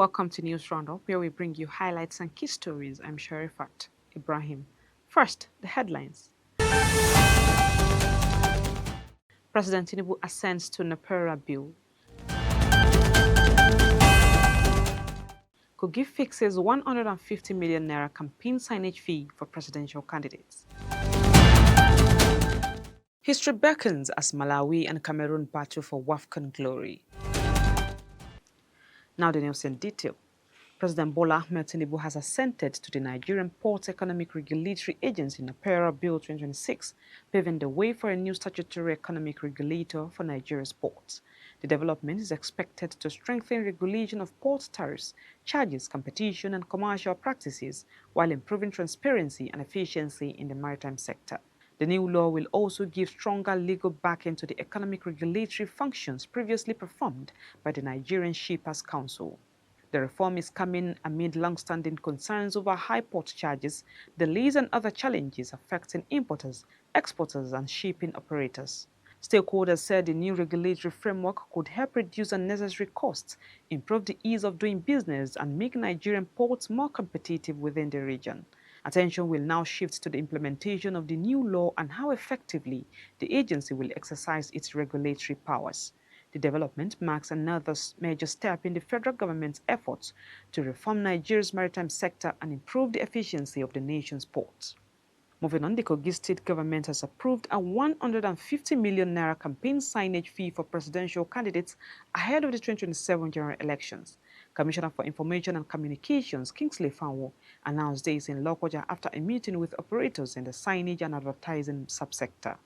welcome to News Roundup, where we bring you highlights and key stories. I'm Sharifat Ibrahim. First, the headlines. President Tinubu assents to Napera bill. Kogi fixes 150 million naira campaign signage fee for presidential candidates. History beckons as Malawi and Cameroon battle for Wafcon glory. Now the news in detail. President Bola Ahmed Tinubu has assented to the Nigerian Port Economic Regulatory Agency Napera Bill 2026, paving the way for a new statutory economic regulator for Nigeria's ports. The development is expected to strengthen regulation of port tariffs, charges, competition, and commercial practices, while improving transparency and efficiency in the maritime sector. The new law will also give stronger legal backing to the economic regulatory functions previously performed by the Nigerian Shippers Council. The reform is coming amid long-standing concerns over high port charges, delays and other challenges affecting importers, exporters and shipping operators. Stakeholders said the new regulatory framework could help reduce unnecessary costs, improve the ease of doing business and make Nigerian ports more competitive within the region. Attention will now shift to the implementation of the new law and how effectively the agency will exercise its regulatory powers. The development marks another major step in the federal government's efforts to reform Nigeria's maritime sector and improve the efficiency of the nation's ports. Moving on, the Kogi state government has approved a 150 million naira campaign signage fee for presidential candidates ahead of the 2027 general elections. Commissioner for Information and Communications, Kingsley Fanwo, announced this in Lokoja after a meeting with operators in the signage and advertising subsector.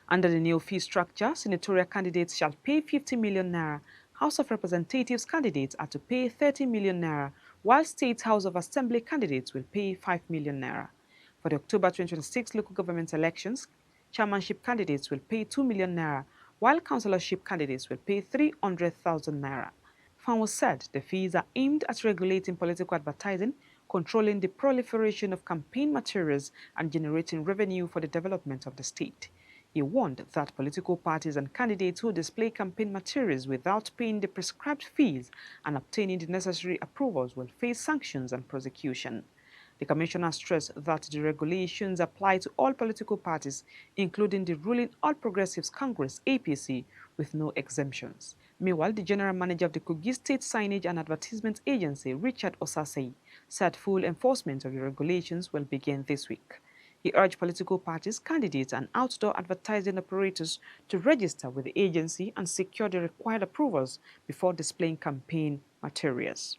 Under the new fee structure, senatorial candidates shall pay 50 million naira, House of Representatives candidates are to pay 30 million naira, while State House of Assembly candidates will pay 5 million naira. For the October 2026 local government elections, chairmanship candidates will pay 2 million naira, while councillorship candidates will pay 300,000 naira. Fanwo said the fees are aimed at regulating political advertising, controlling the proliferation of campaign materials, and generating revenue for the development of the state. He warned that political parties and candidates who display campaign materials without paying the prescribed fees and obtaining the necessary approvals will face sanctions and prosecution. The commissioner stressed that the regulations apply to all political parties, including the ruling All Progressives Congress (APC), with no exemptions. Meanwhile, the general manager of the Kogi State Signage and Advertisement Agency, Richard Osasei, said full enforcement of the regulations will begin this week. He urged political parties, candidates, and outdoor advertising operators to register with the agency and secure the required approvals before displaying campaign materials.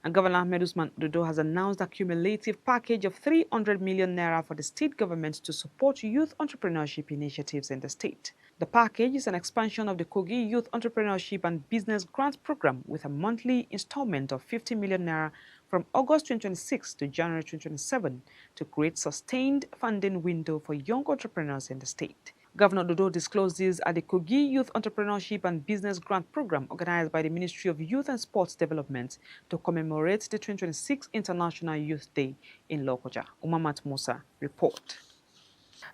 And Governor Ahmed Usman Ododo has announced a cumulative package of 300 million naira for the state government to support youth entrepreneurship initiatives in the state. The package is an expansion of the Kogi Youth Entrepreneurship and Business Grant Program with a monthly installment of 50 million naira from August 2026 to January 2027 to create sustained funding window for young entrepreneurs in the state. Governor Dodo disclosed this at the Kogi Youth Entrepreneurship and Business Grant Program organized by the Ministry of Youth and Sports Development to commemorate the 2026 International Youth Day in Lokoja. Umamat Musa report.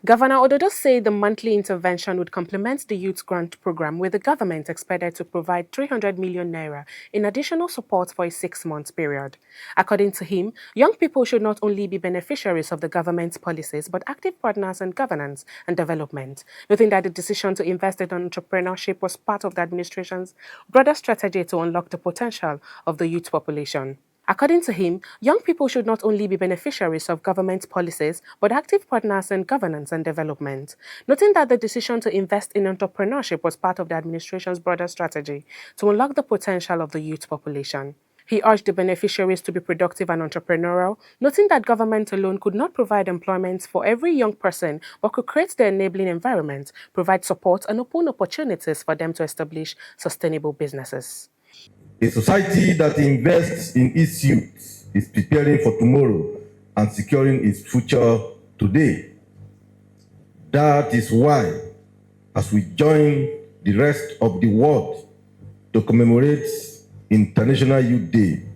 Governor Ododo said the monthly intervention would complement the youth grant program, with the government expected to provide 300 million naira in additional support for a 6-month period. According to him, young people should not only be beneficiaries of the government's policies, but active partners in governance and development, noting that the decision to invest in entrepreneurship was part of the administration's broader strategy to unlock the potential of the youth population. According to him, young people should not only be beneficiaries of government policies, but active partners in governance and development, noting that the decision to invest in entrepreneurship was part of the administration's broader strategy to unlock the potential of the youth population. He urged the beneficiaries to be productive and entrepreneurial, noting that government alone could not provide employment for every young person, but could create the enabling environment, provide support, and open opportunities for them to establish sustainable businesses. A society that invests in its youth is preparing for tomorrow and securing its future today. That is why, as we join the rest of the world to commemorate International Youth Day,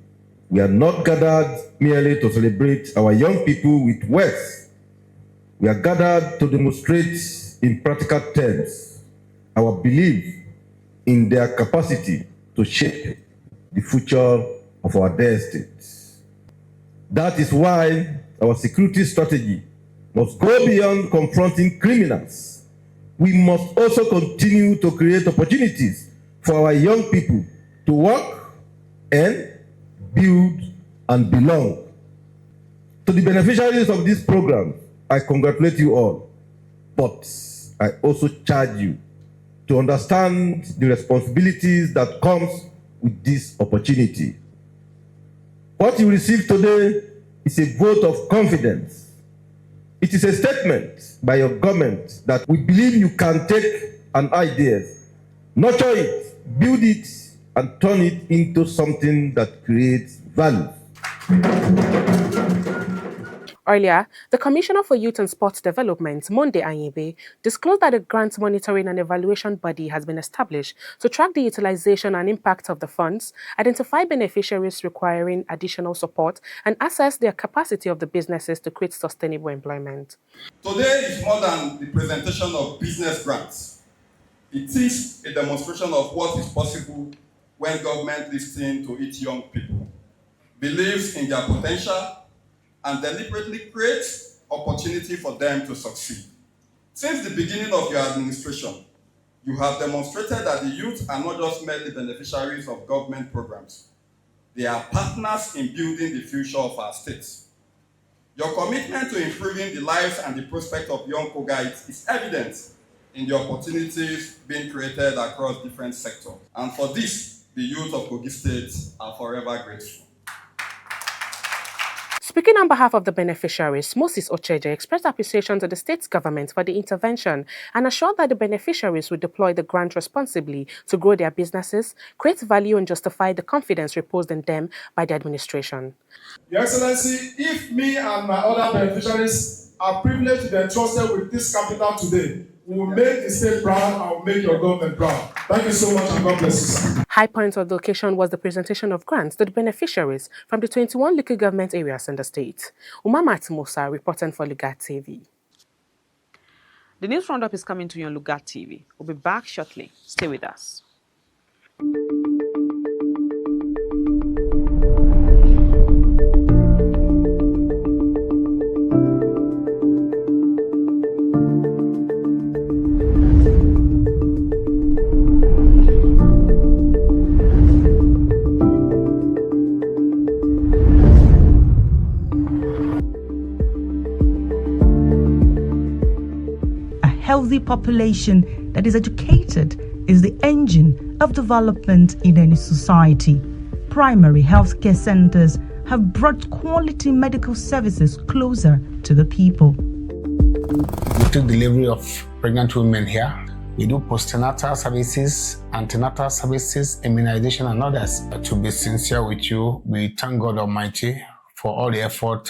we are not gathered merely to celebrate our young people with words. We are gathered to demonstrate in practical terms our belief in their capacity to shape the future of our dear state. That is why our security strategy must go beyond confronting criminals. We must also continue to create opportunities for our young people to work and build and belong. To the beneficiaries of this program, I congratulate you all, but I also charge you to understand the responsibilities that comes with this opportunity. What you receive today is a vote of confidence. It is a statement by your government that we believe you can take an idea, nurture it, build it, and turn it into something that creates value. Earlier, the Commissioner for Youth and Sports Development, Monde Anyebe, disclosed that a grant monitoring and evaluation body has been established to track the utilization and impact of the funds, identify beneficiaries requiring additional support, and assess their capacity of the businesses to create sustainable employment. Today is more than the presentation of business grants. It is a demonstration of what is possible when government listens to its young people, believes in their potential, and deliberately creates opportunity for them to succeed. Since the beginning of your administration, you have demonstrated that the youth are not just merely beneficiaries of government programs. They are partners in building the future of our states. Your commitment to improving the lives and the prospects of young Kogites is evident in the opportunities being created across different sectors. And for this, the youth of Kogi State are forever grateful. Speaking on behalf of the beneficiaries, Moses Ocheje expressed appreciation to the state government for the intervention and assured that the beneficiaries will deploy the grant responsibly to grow their businesses, create value, and justify the confidence reposed in them by the administration. Your Excellency, if me and my other beneficiaries are privileged to be entrusted with this capital today, we will make the state proud and will make your government proud. Thank you so much and God bless you, sir. High point of the occasion was the presentation of grants to the beneficiaries from the 21 local government areas in the state. Umamat Musa reporting for Lugat TV. The news roundup is coming to you on Lugat TV. We'll be back shortly. Stay with us. Healthy population that is educated is the engine of development in any society. Primary healthcare centers have brought quality medical services closer to the people. We do delivery of pregnant women here. We do postnatal services, antenatal services, immunization, and others. To be sincere with you, we thank God Almighty for all the effort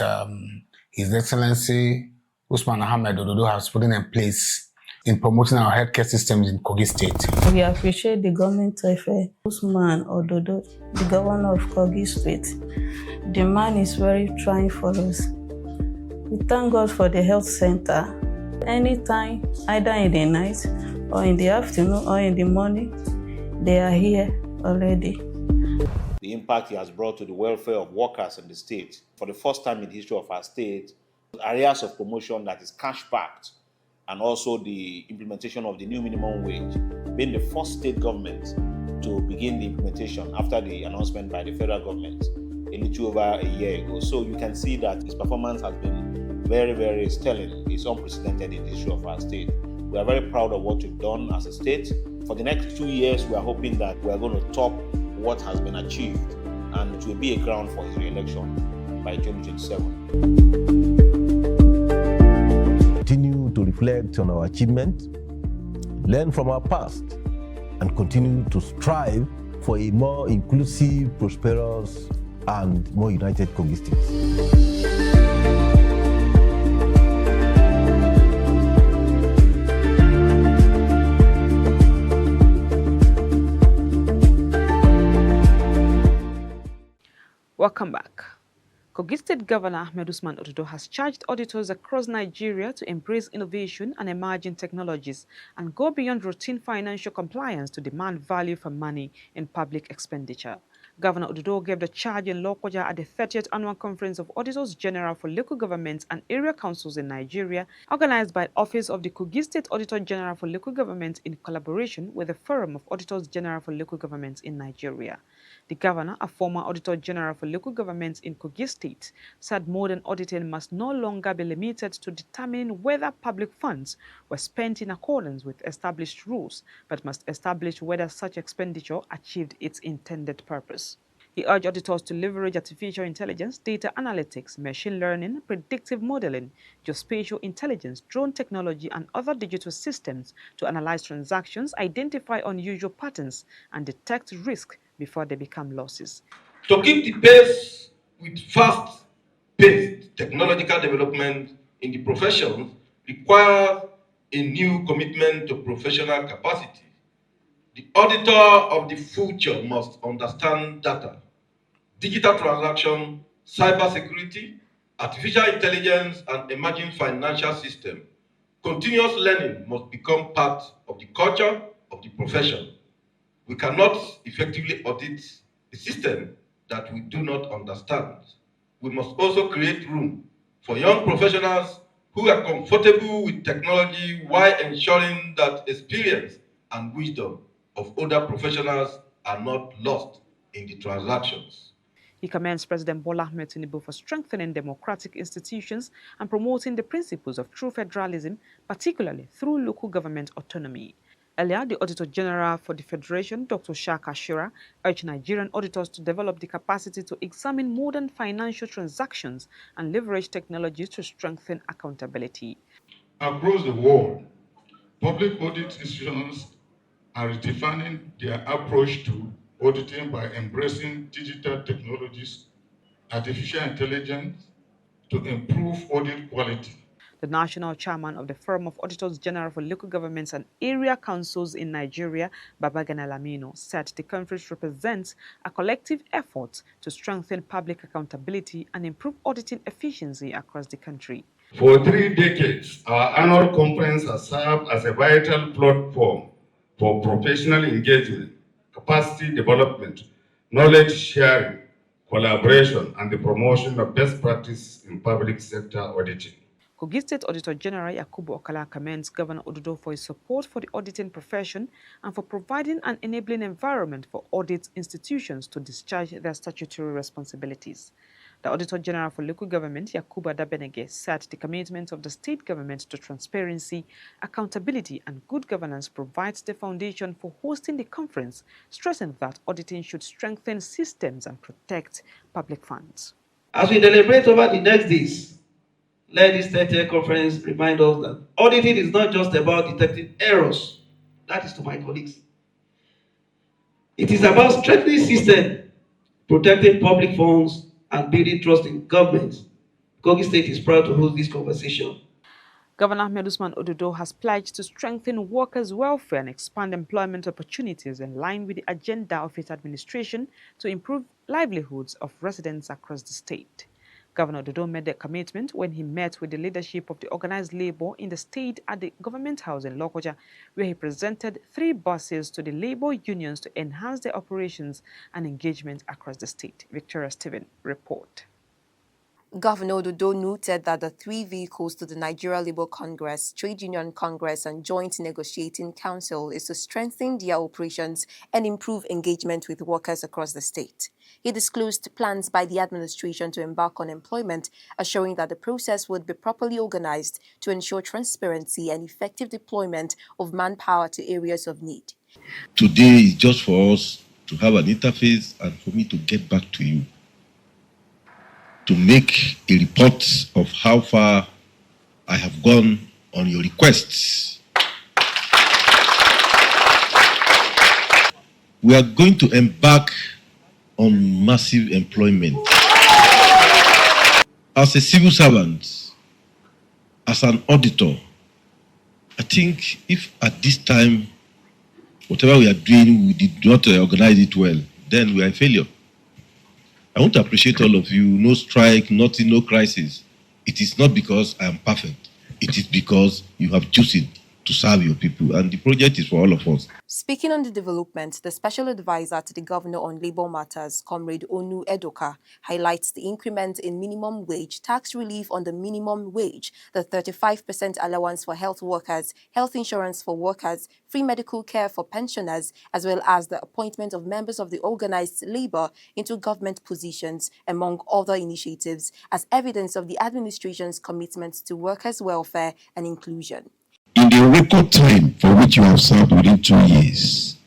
His Excellency Usman Ahmed Ododo has put in place in promoting our healthcare systems in Kogi State. We appreciate the government of Usman Ododo, the governor of Kogi State. The man is very trying for us. We thank God for the health center. Anytime, either in the night, or in the afternoon, or in the morning, they are here already. The impact he has brought to the welfare of workers in the state. For the first time in the history of our state, areas of promotion that is cash-backed, and also the implementation of the new minimum wage, being the first state government to begin the implementation after the announcement by the federal government a little over a year ago. So you can see that his performance has been very, very sterling. It's unprecedented in the history of our state. We are very proud of what we've done as a state. For the next 2 years, we are hoping that we are going to top what has been achieved, and it will be a ground for his re-election by 2027. Continue to reflect on our achievements, learn from our past, and continue to strive for a more inclusive, prosperous, and more united Kogi State. Welcome back. Kogi State Governor Ahmed Usman Ododo has charged auditors across Nigeria to embrace innovation and emerging technologies and go beyond routine financial compliance to demand value for money in public expenditure. Governor Odudo gave the charge in Lokoja at the 30th Annual Conference of Auditors General for Local Governments and Area Councils in Nigeria, organized by Office of the Kogi State Auditor General for Local Governments in collaboration with the Forum of Auditors General for Local Governments in Nigeria. The governor, a former Auditor General for Local Governments in Kogi State, said modern auditing must no longer be limited to determining whether public funds were spent in accordance with established rules, but must establish whether such expenditure achieved its intended purpose. He urged auditors to leverage artificial intelligence, data analytics, machine learning, predictive modeling, geospatial intelligence, drone technology, and other digital systems to analyze transactions, identify unusual patterns, and detect risk before they become losses. To keep the pace with fast-paced technological development in the profession requires a new commitment to professional capacity. The auditor of the future must understand data, digital transaction, cybersecurity, artificial intelligence, and emerging financial system. Continuous learning must become part of the culture of the profession. We cannot effectively audit a system that we do not understand. We must also create room for young professionals who are comfortable with technology while ensuring that experience and wisdom of older professionals are not lost in the transactions. He commends President Bola Ahmed Tinubu for strengthening democratic institutions and promoting the principles of true federalism, particularly through local government autonomy. Earlier, the Auditor General for the Federation, Dr. Shaka Shira, urged Nigerian auditors to develop the capacity to examine modern financial transactions and leverage technology to strengthen accountability. Across the world, public audit institutions are redefining their approach to auditing by embracing digital technologies, artificial intelligence, to improve audit quality. The national chairman of the Forum of Auditors General for Local Governments and Area Councils in Nigeria, Babagana Lamino, said the conference represents a collective effort to strengthen public accountability and improve auditing efficiency across the country. For 3 decades, our annual conference has served as a vital platform for professional engagement, capacity development, knowledge sharing, collaboration, and the promotion of best practice in public sector auditing. Kogi State Auditor General Yakubu Okala commends Governor Odudo for his support for the auditing profession and for providing an enabling environment for audit institutions to discharge their statutory responsibilities. The Auditor General for Local Government, Yakubu Adabenege, said the commitment of the state government to transparency, accountability, and good governance provides the foundation for hosting the conference, stressing that auditing should strengthen systems and protect public funds. As we deliberate over the next days, let this 30th conference remind us that auditing is not just about detecting errors. That is to my colleagues. It is about strengthening systems, protecting public funds, and building trust in government. Kogi State is proud to host this conversation. Governor Ahmed Usman Odudo has pledged to strengthen workers' welfare and expand employment opportunities in line with the agenda of his administration to improve livelihoods of residents across the state. Governor Odudo made that commitment when he met with the leadership of the organized labor in the state at the government house in Lokoja, where he presented 3 buses to the labor unions to enhance their operations and engagement across the state. Victoria Stephen, report. Governor Odudo noted that the 3 vehicles to the Nigeria Labour Congress, Trade Union Congress, and Joint Negotiating Council is to strengthen their operations and improve engagement with workers across the state. He disclosed plans by the administration to embark on employment, assuring that the process would be properly organized to ensure transparency and effective deployment of manpower to areas of need. Today is just for us to have an interface and for me to get back to you, to make a report of how far I have gone on your requests. We are going to embark on massive employment. As a civil servant, as an auditor, I think if at this time, whatever we are doing, we did not organize it well, then we are a failure. I want to appreciate all of you. No strike, nothing, no crisis. It is not because I am perfect. It is because you have chosen to serve your people. And the project is for all of us. Speaking on the development, the special advisor to the governor on labor matters, Comrade Onu Edoka, highlights the increment in minimum wage, tax relief on the minimum wage, the 35% allowance for health workers, health insurance for workers, free medical care for pensioners, as well as the appointment of members of the organized labor into government positions, among other initiatives, as evidence of the administration's commitment to workers' welfare and inclusion. In the record time for which you have served within 2 years,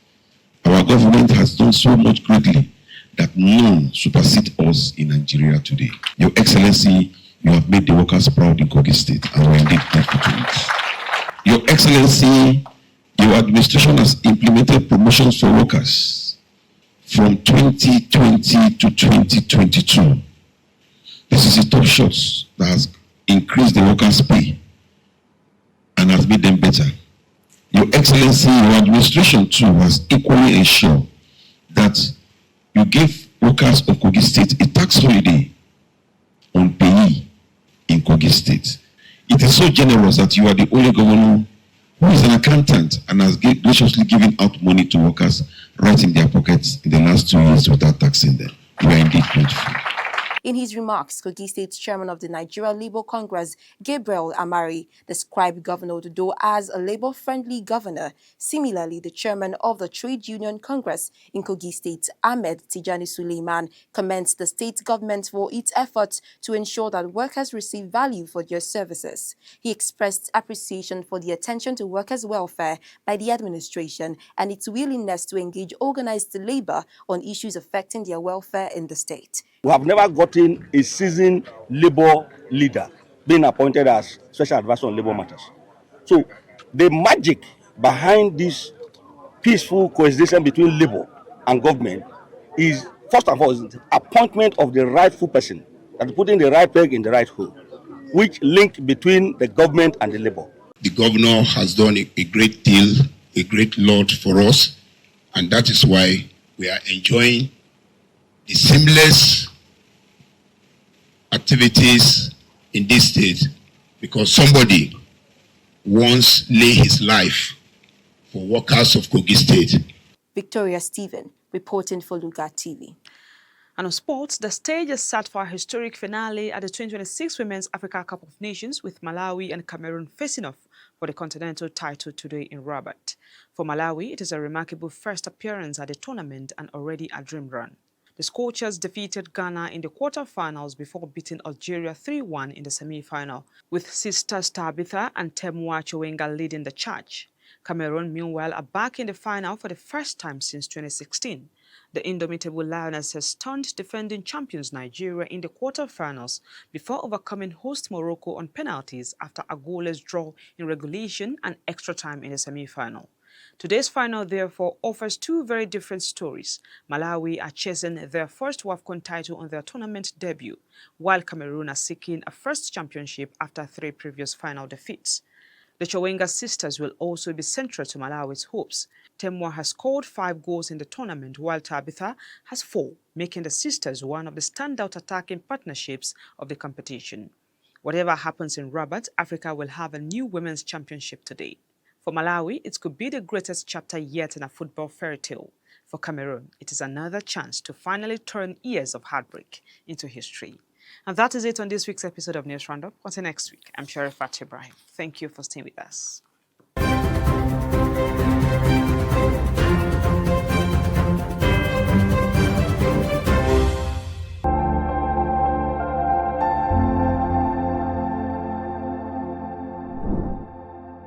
our government has done so much greatly that none supersede us in Nigeria today. Your Excellency, you have made the workers proud in Kogi State, and we are indeed grateful to it. Your Excellency, your administration has implemented promotions for workers from 2020 to 2022. This is a top shot that has increased the workers' pay and has made them better. Your Excellency, your administration too has equally ensured that you gave workers of Kogi State a tax holiday on payee in Kogi State. It is so generous that you are the only governor who is an accountant and has graciously given out money to workers right in their pockets in the last 2 years without taxing them. We are indeed grateful. In his remarks, Kogi State Chairman of the Nigeria Labour Congress, Gabriel Amari, described Governor Ododo as a labour-friendly governor. Similarly, the chairman of the Trade Union Congress in Kogi State, Ahmed Tijani Suleiman, commends the state government for its efforts to ensure that workers receive value for their services. He expressed appreciation for the attention to workers' welfare by the administration and its willingness to engage organized labour on issues affecting their welfare in the state. We have never gotten a seasoned labor leader being appointed as special advisor on labor matters. So the magic behind this peaceful coexistence between labor and government is, first and foremost, appointment of the rightful person, that putting the right peg in the right hole, which link between the government and the labor. The governor has done a great deal, a great lot for us, and that is why we are enjoying the seamless activities in this state, because somebody once lay his life for workers of Kogi State. Victoria Stephen, reporting for Luga TV. And on sports, the stage is set for a historic finale at the 2026 Women's Africa Cup of Nations, with Malawi and Cameroon facing off for the continental title today in Rabat. For Malawi, it is a remarkable first appearance at the tournament and already a dream run. The Scorchers defeated Ghana in the quarter-finals before beating Algeria 3-1 in the semi-final, with sisters Tabitha and Temwa Chowenga leading the charge. Cameroon, meanwhile, are back in the final for the first time since 2016. The indomitable Lionesses stunned defending champions Nigeria in the quarter-finals before overcoming host Morocco on penalties after a goalless draw in regulation and extra time in the semi-final. Today's final, therefore, offers two very different stories. Malawi are chasing their first Wafcon title on their tournament debut, while Cameroon are seeking a first championship after 3 previous final defeats. The Chowenga sisters will also be central to Malawi's hopes. Temwa has scored 5 goals in the tournament, while Tabitha has 4, making the sisters one of the standout attacking partnerships of the competition. Whatever happens in Rabat, Africa will have a new women's championship today. For Malawi, it could be the greatest chapter yet in a football fairy tale. For Cameroon, it is another chance to finally turn years of heartbreak into history. And that is it on this week's episode of News Roundup. Until next week, I'm Sharifat Ibrahim. Thank you for staying with us.